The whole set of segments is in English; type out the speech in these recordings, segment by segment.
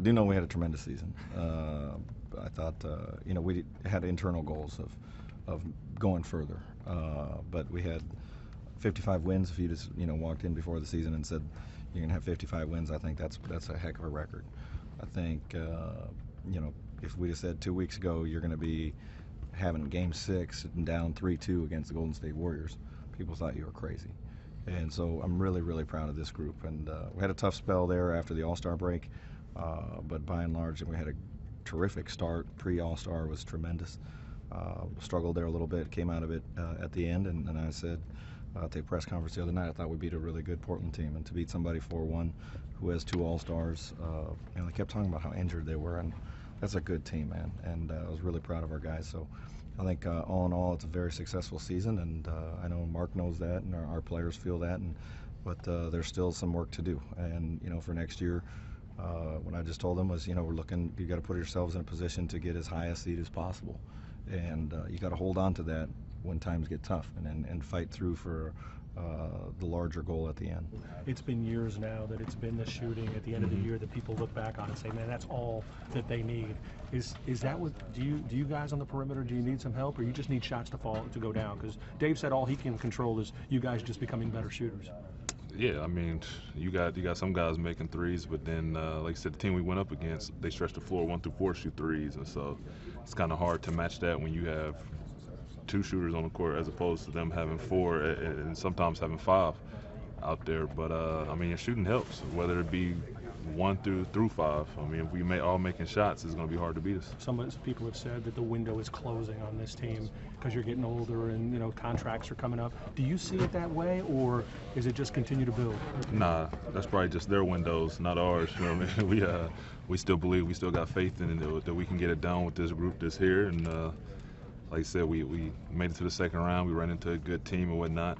do know we had a tremendous season. I thought, we had internal goals of going further, but we had 55 wins. If you just walked in before the season and said you're going to have 55 wins, I think that's a heck of a record. I think if we just said 2 weeks ago you're going to be having Game 6 and down 3-2 against the Golden State Warriors, people thought you were crazy. And so I'm really, really proud of this group. And we had a tough spell there after the All-Star break, but by and large, we had a terrific start. Pre-All-Star was tremendous. Struggled there a little bit, came out of it at the end, and I said at the press conference the other night, I thought we beat a really good Portland team, and to beat somebody 4-1 who has 2 All-Stars, they kept talking about how injured they were, and that's a good team, man, and I was really proud of our guys. So I think all in all, it's a very successful season, and I know Mark knows that, and our players feel that, but there's still some work to do. And for next year, what I just told them was, we're looking. You got to put yourselves in a position to get as high a seed as possible, and you got to hold on to that when times get tough, and fight through for the larger goal at the end. It's been years now that it's been the shooting at the end of the year that people look back on and say, man, that's all that they need. Is that what, do you guys on the perimeter, do you need some help, or you just need shots to go down? Because Dave said all he can control is you guys just becoming better shooters. Yeah, I mean, you got some guys making threes, but then, like I said, the team we went up against, they stretched the floor 1 through 4 shoot threes, and so it's kind of hard to match that when you have 2 shooters on the court as opposed to them having 4 and sometimes having 5 out there. But I mean, your shooting helps, whether it be 1 through 5. I mean, if we all making shots, it's going to be hard to beat us. Some people have said that the window is closing on this team because you're getting older and contracts are coming up. Do you see it that way, or is it just continue to build? Nah, that's probably just their windows, not ours. You know what I mean? We still believe, we still got faith in it, that we can get it done with this group that's here. And like I said, we made it to the second round. We ran into a good team and whatnot.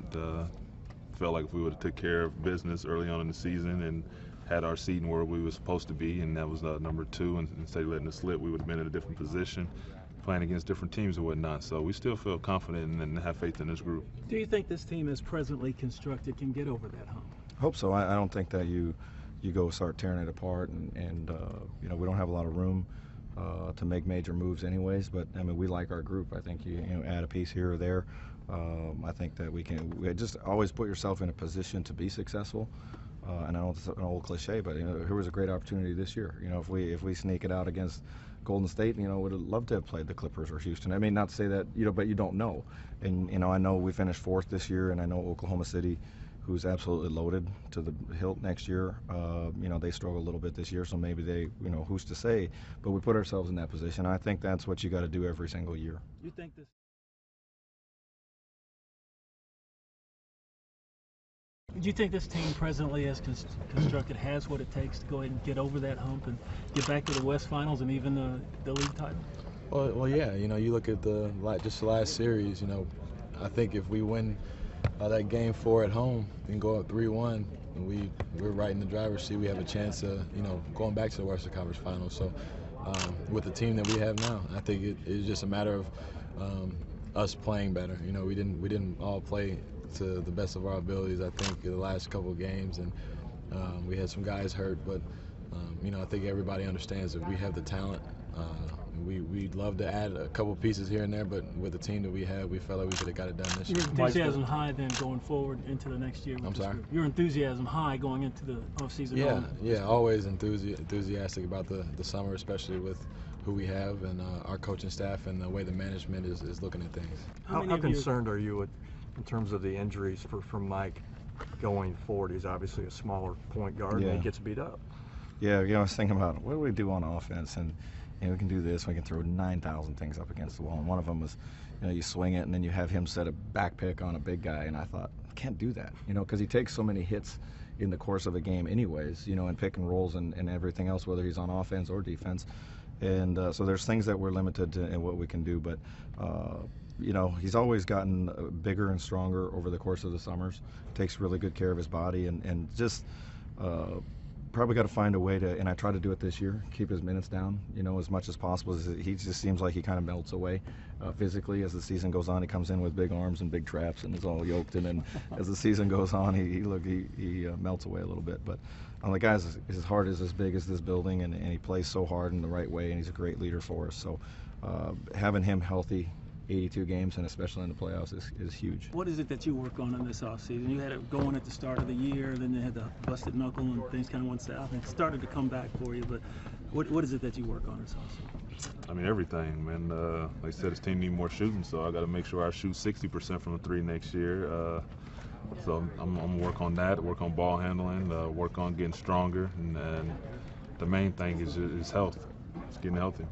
Felt like if we would have took care of business early on in the season and had our seating where we were supposed to be, and that was number 2, and instead of letting it slip, we would have been in a different position, playing against different teams and whatnot. So we still feel confident and have faith in this group. Do you think this team, as presently constructed, can get over that hump? I hope so. I don't think that you go start tearing it apart, and we don't have a lot of room to make major moves anyways, but I mean, we like our group. I think you add a piece here or there. I think that we just always put yourself in a position to be successful. And I know it's an old cliche, but here was a great opportunity this year. If we sneak it out against Golden State, would have loved to have played the Clippers or Houston. I mean, not to say that, but you don't know. And I know we finished 4th this year, and I know Oklahoma City, who's absolutely loaded to the hilt next year, they struggle a little bit this year, so maybe they, who's to say? But we put ourselves in that position. I think that's what you got to do every single year. You think this? Do you think this team presently as constructed has what it takes to go ahead and get over that hump and get back to the West Finals and even the league title? Well, yeah. You look at just the last series. I think if we win that Game 4 at home and go up 3-1, we're right in the driver's seat. We have a chance of going back to the Western Conference Finals. So with the team that we have now, I think it's just a matter of us playing better. We didn't all play to the best of our abilities, I think, in the last couple of games, and we had some guys hurt, but I think everybody understands that we have the talent. We'd love to add a couple pieces here and there, but with the team that we have, we felt like we could have got it done this year. Your enthusiasm high then going forward into the next year? I'm sorry? Your enthusiasm high going into the offseason? Yeah, always enthusiastic about the summer, especially with who we have and our coaching staff and the way the management is looking at things. How concerned are you in terms of the injuries for Mike going forward? He's obviously a smaller point guard, and he gets beat up. Yeah, I was thinking about what do we do on offense, and we can do this. We can throw 9,000 things up against the wall, and one of them was, you swing it and then you have him set a back pick on a big guy, and I thought, I can't do that, because he takes so many hits in the course of a game anyways, and pick and rolls and everything else, whether he's on offense or defense. And so there's things that we're limited to in what we can do, but he's always gotten bigger and stronger over the course of the summers. Takes really good care of his body, and just probably got to find a way to, and I try to do it this year, keep his minutes down, as much as possible. He just seems like he kind of melts away physically as the season goes on. He comes in with big arms and big traps and is all yoked, and then as the season goes on, he melts away a little bit. But the guy's his heart is as big as this building, and he plays so hard in the right way, and he's a great leader for us. So having him healthy 82 games, and especially in the playoffs, is huge. What is it that you work on in this offseason? You had it going at the start of the year, then you had the busted knuckle and things kind of went south and it started to come back for you, but what is it that you work on this offseason? I mean, everything, man. Like I said, this team needs more shooting, so I got to make sure I shoot 60% from the three next year. So I'm going to work on that, work on ball handling, work on getting stronger, and the main thing is health. It's getting healthy.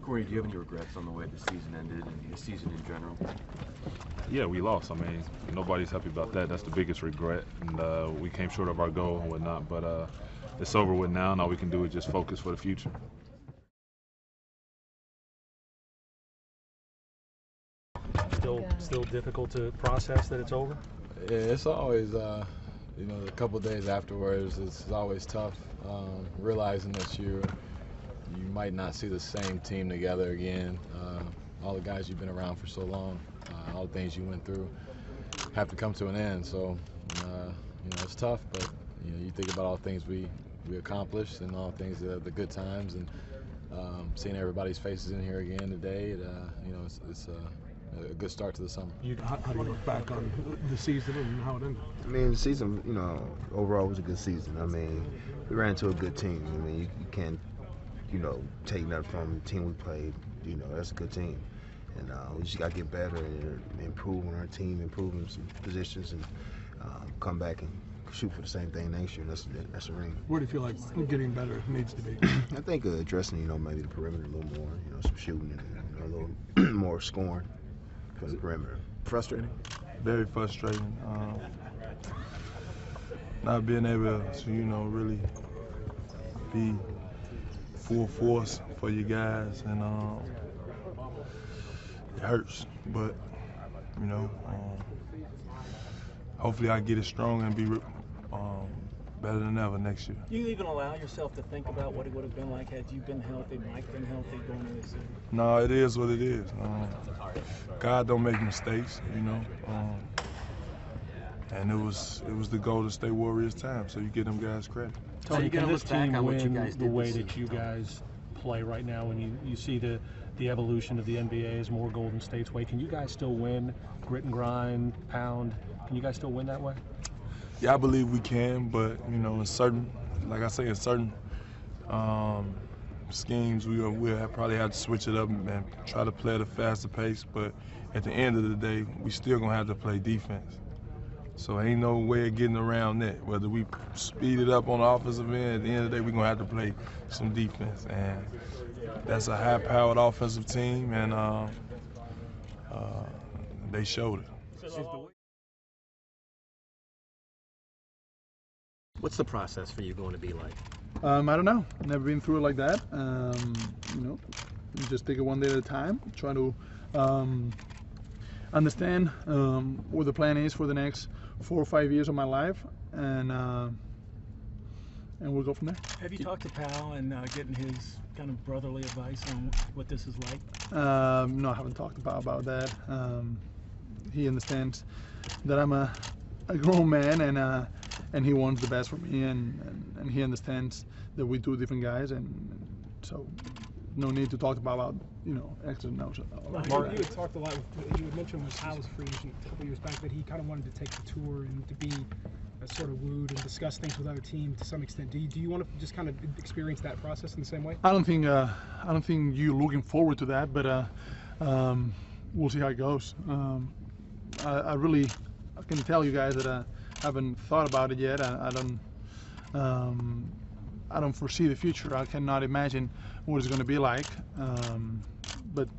Corey, do you have any regrets on the way the season ended and the season in general? Yeah, we lost. I mean, nobody's happy about that. That's the biggest regret. And we came short of our goal and whatnot. But it's over with now, and all we can do is just focus for the future. Still difficult to process that it's over? Yeah, it's always, a couple days afterwards, it's always tough realizing that you might not see the same team together again. All the guys you've been around for so long, all the things you went through have to come to an end. So, it's tough, but you think about all the things we accomplished and all the things, the good times, and seeing everybody's faces in here again today. It's a good start to the summer. How do you look back on the season and how it ended? I mean, the season, overall was a good season. I mean, we ran into a good team. I mean, you can't, take nothing from the team we played. That's a good team. And we just got to get better and improve on our team, improve in some positions, and come back and shoot for the same thing next year. That's a ring. Where do you feel like getting better needs to be? I think addressing, maybe the perimeter a little more, some shooting and a little more scoring from the perimeter. Frustrating? Very frustrating. Not being able to, really be full force for you guys, and it hurts, but hopefully I get it strong and be better than ever next year. Do you even allow yourself to think about what it would have been like had you been healthy, Mike been healthy going into this season? No, it is what it is. God don't make mistakes, and it was the goal to stay Warriors time, so you give them guys credit. Tony, can this team win the did way this that you guys play right now, and you see the evolution of the NBA as more Golden State's way? Can you guys still win, grit and grind, pound? Can you guys still win that way? Yeah, I believe we can, but in certain, like I say, in certain schemes, we'll probably have to switch it up and try to play at a faster pace. But at the end of the day, we still gonna have to play defense. So ain't no way of getting around that. Whether we speed it up on the offensive end, at the end of the day, we're gonna have to play some defense, and that's a high-powered offensive team, and they showed it. What's the process for you going to be like? I don't know. Never been through it like that. Just take it one day at a time. Try to understand what the plan is for the next 4 or 5 years of my life, and we'll go from there. Have you talked to Pal and getting his kind of brotherly advice on what this is like? No, I haven't talked to Pal about that. He understands that I'm a grown man, and he wants the best for me, and he understands that we're two different guys, and so no need to talk about X and O's. Mark, you had talked a lot. You had mentioned when Kyle was free agent a couple years back that he kind of wanted to take the tour and to be sort of wooed and discuss things with other teams to some extent. Do you want to just kind of experience that process in the same way? I don't think you're looking forward to that, but we'll see how it goes. I can tell you guys that I haven't thought about it yet. I don't foresee the future. I cannot imagine what it's going to be like. But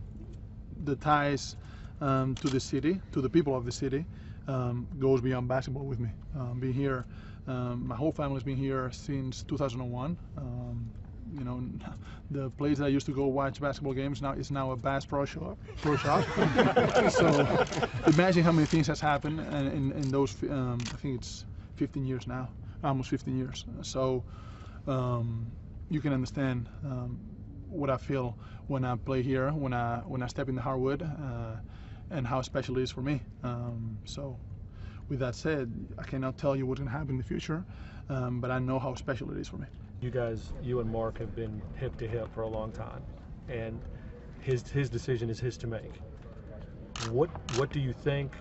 the ties to the city, to the people of the city, goes beyond basketball with me. Being here, my whole family's been here since 2001. The place that I used to go watch basketball games is now a Bass Pro Shop. So imagine how many things has happened in those. I think it's 15 years now, almost 15 years. So you can understand what I feel when I play here, when I step in the hardwood, and how special it is for me. So, with that said, I cannot tell you what's going to happen in the future, but I know how special it is for me. You and Mark have been hip to hip for a long time, and his decision is his to make. What do you think?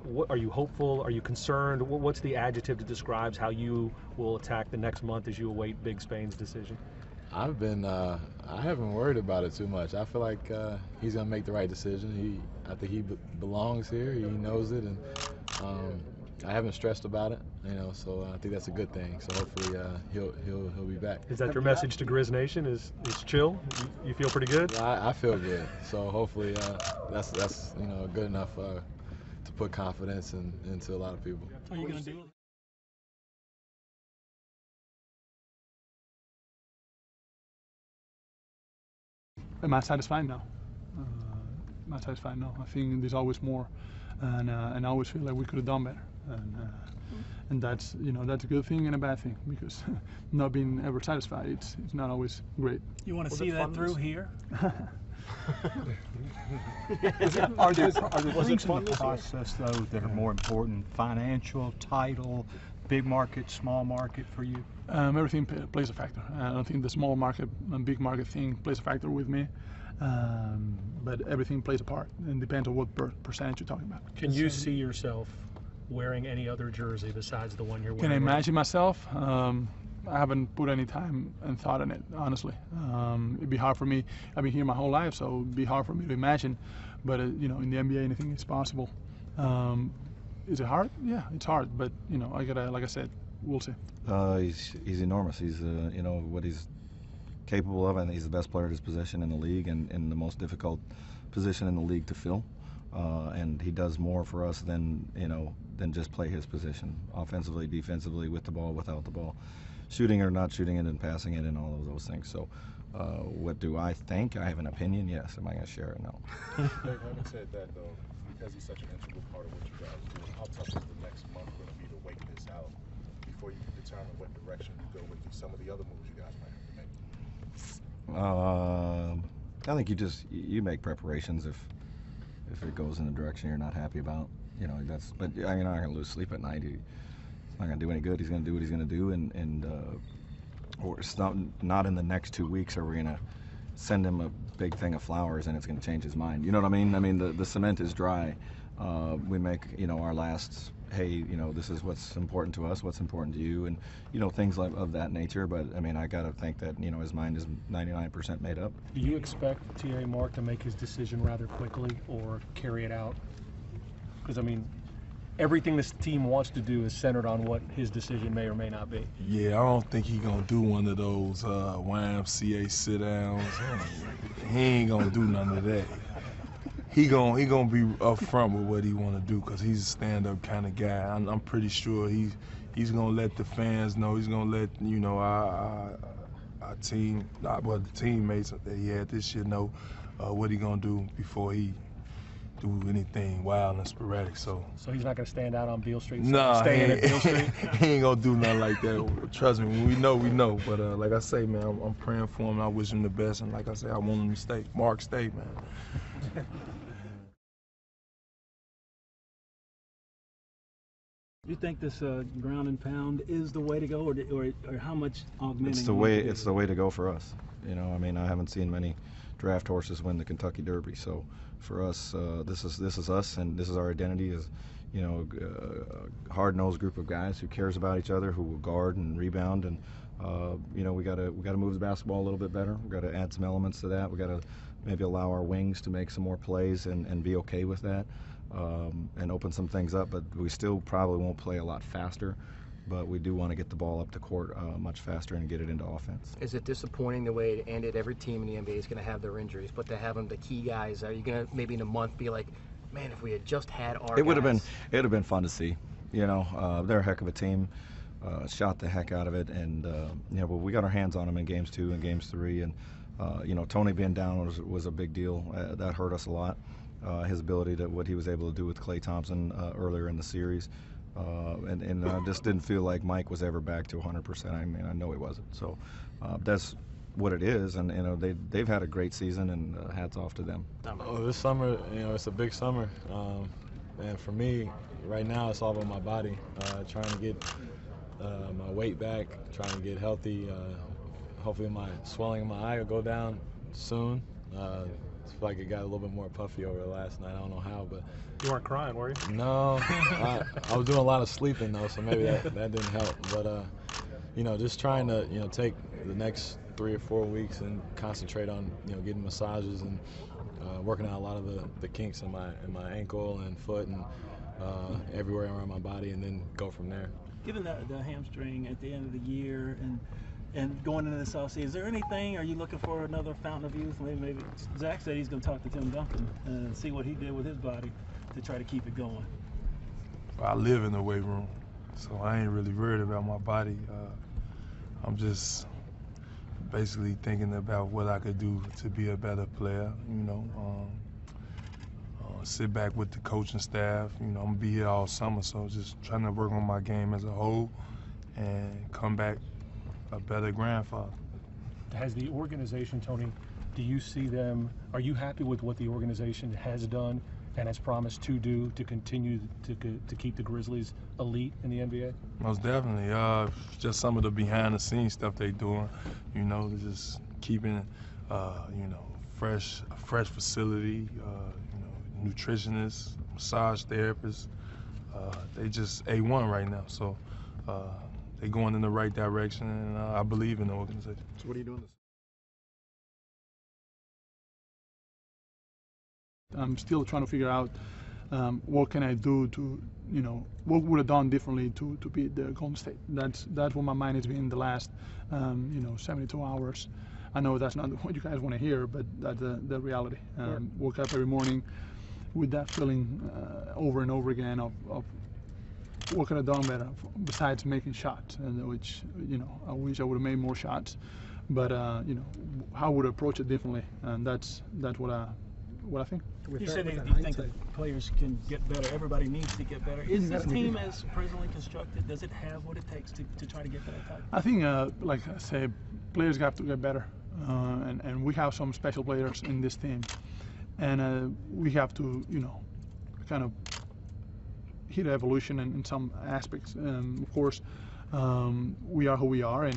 What are you hopeful? Are you concerned? What's the adjective that describes how you will attack the next month as you await Big Spain's decision? I haven't worried about it too much. I feel like he's gonna make the right decision. I think he belongs here. He knows it, and I haven't stressed about it. So I think that's a good thing. So hopefully he'll be back. Is that your message to Grizz Nation? Is chill? You feel pretty good? Yeah, I feel good. So hopefully that's good enough to put confidence into a lot of people. Are you gonna do it? Am I satisfied now? Not satisfied now. I think there's always more, and I always feel like we could have done better. And that's that's a good thing and a bad thing, because not being ever satisfied, it's not always great. You want to see that through here? Are there things in the process, though, that are more important? Financial, title, big market, small market for you? Everything plays a factor. I don't think the small market and big market thing plays a factor with me, but everything plays a part, and depends on what percentage you're talking about. Can you see yourself wearing any other jersey besides the one you're wearing? Can I imagine myself? I haven't put any time and thought on it, honestly. It'd be hard for me. I've been here my whole life, so it'd be hard for me to imagine. But in the NBA, anything is possible. Is it hard? Yeah, it's hard. But I gotta, like I said, we'll see. He's enormous. He's what he's capable of, and he's the best player at his position in the league, and in the most difficult position in the league to fill. And he does more for us than just play his position, offensively, defensively, with the ball, without the ball, shooting or not shooting it, and passing it, and all of those things. So, what do I think? I have an opinion. Yes. Am I going to share it? No. Having said that, though, because he's such an integral part of what you guys do, how tough is the next month going to be to wait this out before you can determine what direction you go with some of the other moves you guys might have to make? I think you make preparations if it goes in a direction you're not happy about. But you're not going to lose sleep at night. He's not going to do any good. He's going to do what he's going to do, or it's not in the next 2 weeks are we going to send him a big thing of flowers and it's going to change his mind. You know what I mean? I mean, the cement is dry. We make, our last, hey, this is what's important to us, what's important to you, and, things of that nature. But, I got to think that, his mind is 99% made up. Do you expect T.A. Mark to make his decision rather quickly or carry it out? Because, everything this team wants to do is centered on what his decision may or may not be. Yeah, I don't think he's going to do one of those YMCA sit-downs. He ain't going to do none of that. He gonna be upfront with what he want to do, because he's a stand-up kind of guy. I'm pretty sure he's gonna let the fans know. He's gonna let our team, the teammates that he had this year know what he gonna do before he do anything wild and sporadic. So he's not gonna stand out on Beale Street. Nah, staying at Beale Street. He ain't gonna do nothing like that. Trust me, when we know. But like I say, man, I'm praying for him. I wish him the best, and like I say, I want him to stay. Mark, stay, man. You think this ground and pound is the way to go, or how much augmenting? It's the way to go for us. I haven't seen many draft horses win the Kentucky Derby. So for us, this is us, and this is our identity. Is a hard-nosed group of guys who cares about each other, who will guard and rebound, and we got to move the basketball a little bit better. We got to add some elements to that. We got to maybe allow our wings to make some more plays and be okay with that. And open some things up, but we still probably won't play a lot faster, but we do want to get the ball up the court much faster and get it into offense. Is it disappointing the way it ended? Every team in the NBA is going to have their injuries, but to have them, the key guys, are you going to maybe in a month be like, man, if we had just had our It would have been fun to see. They're a heck of a team, shot the heck out of it, and but we got our hands on them in games 2 and games 3, and Tony being down was a big deal. That hurt us a lot. His ability to what he was able to do with Klay Thompson earlier in the series. And I just didn't feel like Mike was ever back to 100%. I mean, I know he wasn't. So that's what it is, and they've had a great season, and hats off to them. Oh, this summer, it's a big summer, and for me, right now, it's all about my body. Trying to get my weight back, trying to get healthy. Hopefully, my swelling in my eye will go down soon. It's like it got a little bit more puffy over the last night. I don't know how, but you weren't crying, were you? No, I was doing a lot of sleeping though, so maybe that didn't help. But just trying to take the next 3 or 4 weeks and concentrate on getting massages and working out a lot of the kinks in my ankle and foot and everywhere around my body, and then go from there. Given the hamstring at the end of the year and going into this offseason, is there anything? Are you looking for another fountain of youth? Maybe Zach said he's going to talk to Tim Duncan and see what he did with his body to try to keep it going. I live in the weight room, so I ain't really worried about my body. I'm just basically thinking about what I could do to be a better player. Sit back with the coaching staff. I'm gonna be here all summer, so just trying to work on my game as a whole and come back a better grandfather. Has the organization, Tony, do you see them, are you happy with what the organization has done and has promised to do to continue to keep the Grizzlies elite in the NBA? Most definitely. Just some of the behind the scenes stuff they doing, just keeping, fresh facility, nutritionists, massage therapists. They just A1 right now. So they're going in the right direction, and I believe in the organization. So what are you doing this? I'm still trying to figure out what can I do to, what would have done differently to beat the Golden State. That's what my mind has been the last, 72 hours. I know that's not what you guys want to hear, but that's the reality. Woke up every morning with that feeling over and over again of what could I have done better besides making shots, and which I wish I would have made more shots, but how would I approach it differently, and that's what I think. You said that you think that players can get better. Everybody needs to get better. Is this team as presently constructed? Does it have what it takes to try to get to that type? I think, like I say, players have to get better, and we have some special players in this team, and we have to, kind of hit evolution in some aspects. Of course, we are who we are,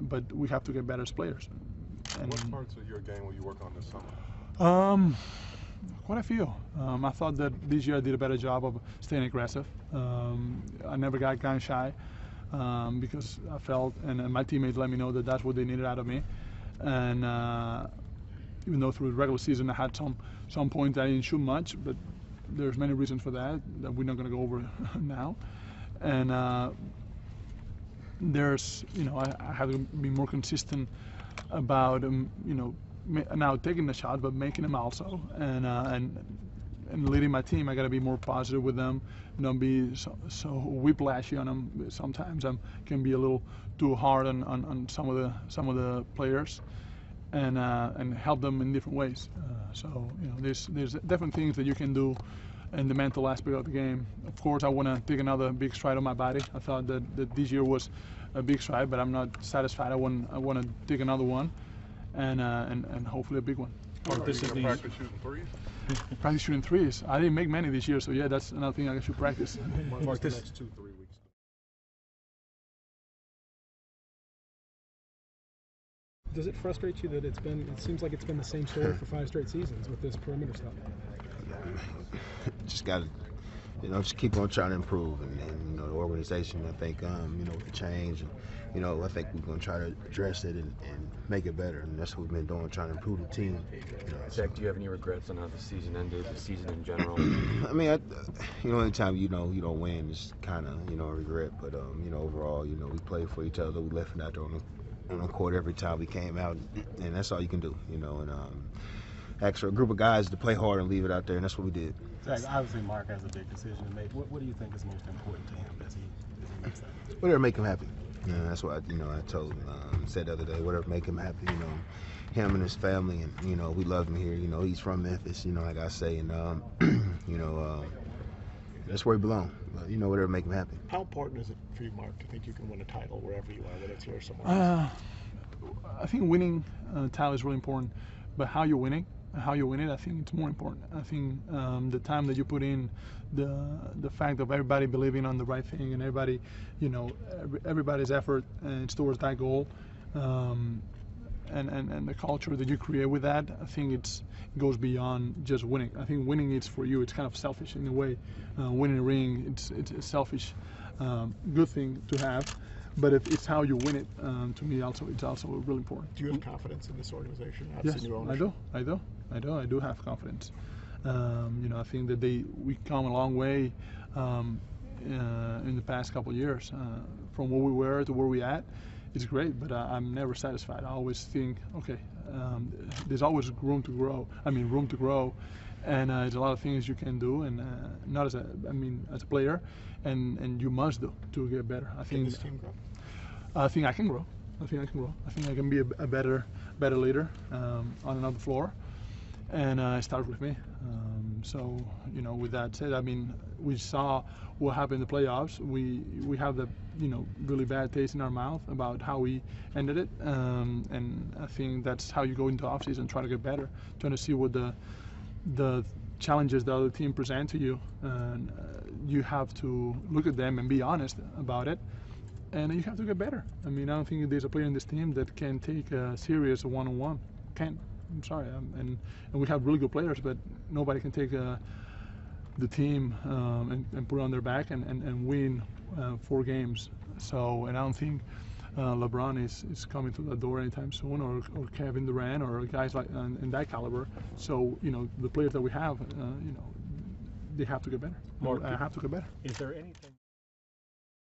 but we have to get better as players. And what parts of your game will you work on this summer? Quite a few. I thought that this year I did a better job of staying aggressive. I never got gun shy because I felt, and my teammates let me know that that's what they needed out of me. And even though through the regular season I had some points I didn't shoot much, but there's many reasons for that we're not going to go over now. And there's, I have to be more consistent about, now taking the shot, but making them also, and leading my team. I got to be more positive with them. Don't be so whiplashy on them. Sometimes I can be a little too hard on some of the players, and help them in different ways. So there's different things that you can do in the mental aspect of the game. Of course, I want to take another big stride on my body. I thought that this year was a big stride, but I'm not satisfied. I want to take another one. And hopefully a big one. This is practice shooting threes? Practice shooting threes. I didn't make many this year, so yeah, that's another thing I should practice. What's the next 2-3 weeks? Does it frustrate you that it seems like it's been the same story for 5 straight seasons with this perimeter stuff? Just got to, just keep on trying to improve, and the organization, I think, with the change, and, I think we're going to try to address it and make it better, and that's what we've been doing, trying to improve the team. Zach, do you have any regrets on how the season ended, the season in general? I mean, anytime you don't win, it's kind of a regret. But overall, we played for each other. We left it out there on the court every time we came out, and that's all you can do. And ask for a group of guys to play hard and leave it out there, and that's what we did. Zach, obviously Mark has a big decision to make. What do you think is most important to him as he makes that? Whatever make him happy. That's what I told him. Said the other day, whatever make him happy. Him and his family, and we love him here. He's from Memphis. Like I say, and that's where he belongs. You know, whatever make him happy. How important is it for you, Mark, to think you can win a title wherever you are, whether it's here or somewhere else? I think winning title is really important, but how you win it, I think it's more important. I think the time that you put in, the fact of everybody believing on the right thing and everybody, you know, everybody's effort and towards that goal, and the culture that you create with that, I think it goes beyond just winning. I think winning is for you. It's kind of selfish in a way. Winning a ring, it's a selfish, good thing to have. But if it's how you win it, to me, it's also really important. Do you have confidence in this organization? Yes, I do have confidence. You know, I think that we come a long way in the past couple of years. From where we were to where we at, it's great, but I'm never satisfied. I always think, okay, there's always room to grow. And there's a lot of things you can do, and not as a player, and you must do to get better. Can this team grow? I think I can grow. I think I can be a better leader on another floor, and it starts with me. So, you know, with that said, I mean, we saw what happened in the playoffs. We have the, you know, really bad taste in our mouth about how we ended it, and I think that's how you go into offseason, try to get better, trying to see what the challenges the other team present to you, and you have to look at them and be honest about it, and you have to get better. I mean, I don't think there's a player in this team that can take a serious one-on-one. Can't. I'm sorry. And we have really good players, but nobody can take the team and put it on their back and win 4 games. So, and I don't think LeBron is coming through the door anytime soon, or Kevin Durant, or guys like in that caliber. So, you know, the players that we have, you know, they have to get better. Mark, have to get better. Is there anything?